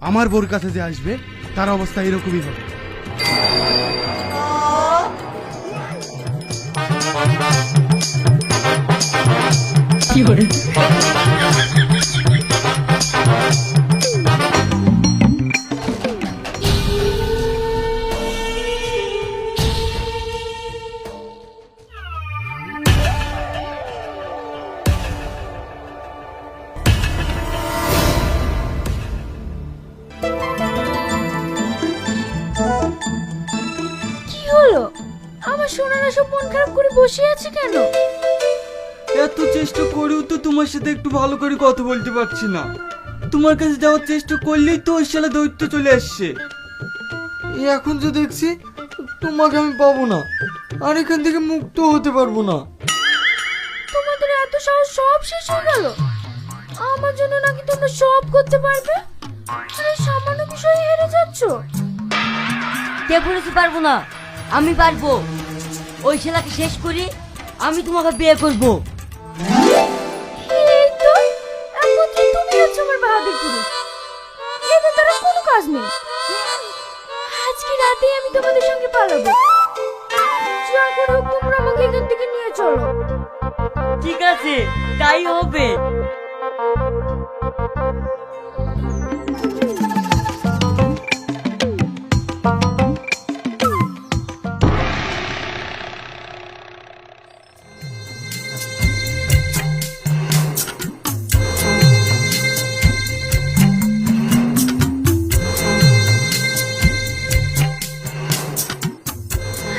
আমার বোর কাছে যে আসবে তার অবস্থা এরকমই হবে। কি করে? কি হলো? আমার সোনারা সব মন খারাপ করে বসে আছে কেন? এত চেষ্টা করেও তো তোমার সাথে একটু ভালো করে কথা বলতে পারছি না। তোমার কাছে যাওয়ার চেষ্টা করলেই তো ওই শালা দৈত্য চলে আসছে। এখন যে দেখছি তোমাকে আমি পাবো না, আর এখান থেকে মুক্ত হতে পারবো না। তোমাদের এত সাহস সব শেষ হয়ে গেল? আমার জন্য নাকি তোমরা সব করতে পারবে, আর এই সামান্য বিষয়ে হেরে যাচ্ছ? কে বলেছি পারবো না? আমি পারবো। ওই ছেলেকে শেষ করি, আমি তোমাকে বিয়ে করবো। এই তো একমাত্র তুমি হচ্ছে আমার বাহাদুর পুরুষ, এদের দ্বারা কোনো কাজ নেই। আজকে রাতেই আমি তোমাদের সঙ্গে পালাবো। যা করে হোক তোমরা আমাকে এখান থেকে নিয়ে চলো। ঠিক আছে, তাই হবে।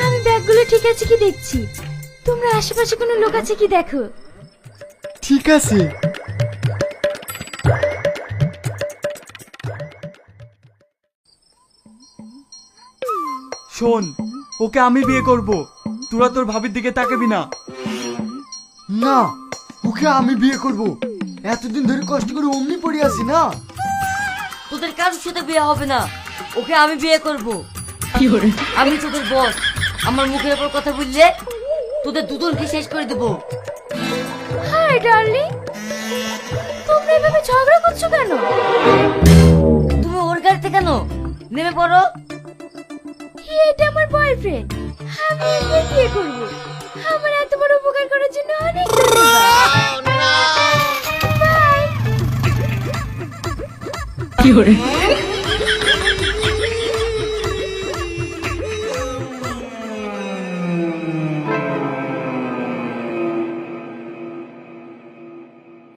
আমি ব্যাগগুলো ঠিক আছে কি দেখছি, তোমরা আশেপাশে কোনো লোক আছে কি দেখো। ঠিক আছে। শোন, ওকে আমি বিয়ে করব, তোরা তোর ভাবির দিকে তাকাবি না। না, ওকে আমি বিয়ে করব। এতদিন ধরে কষ্ট করে অমনি পড়ে আছি না। তোদের কারোর সাথে বিয়ে হবে না, ওকে আমি বিয়ে করবো। আমি তোদের বস, আমার মুখের উপর কথা বললে তোদের দুজনকে শেষ করে দেবো। হাই ডার্লিং, তোমরা এভাবে ঝগড়া করছো কেন? তুমি ওর গাড়িতে কেন? নেমে পড়ো। এটা আমার বয়ফ্রেন্ড, আমি ওকে বিয়ে করব। আমার এত বড় উপকার করার জন্য অনেক ধন্যবাদ। বাই।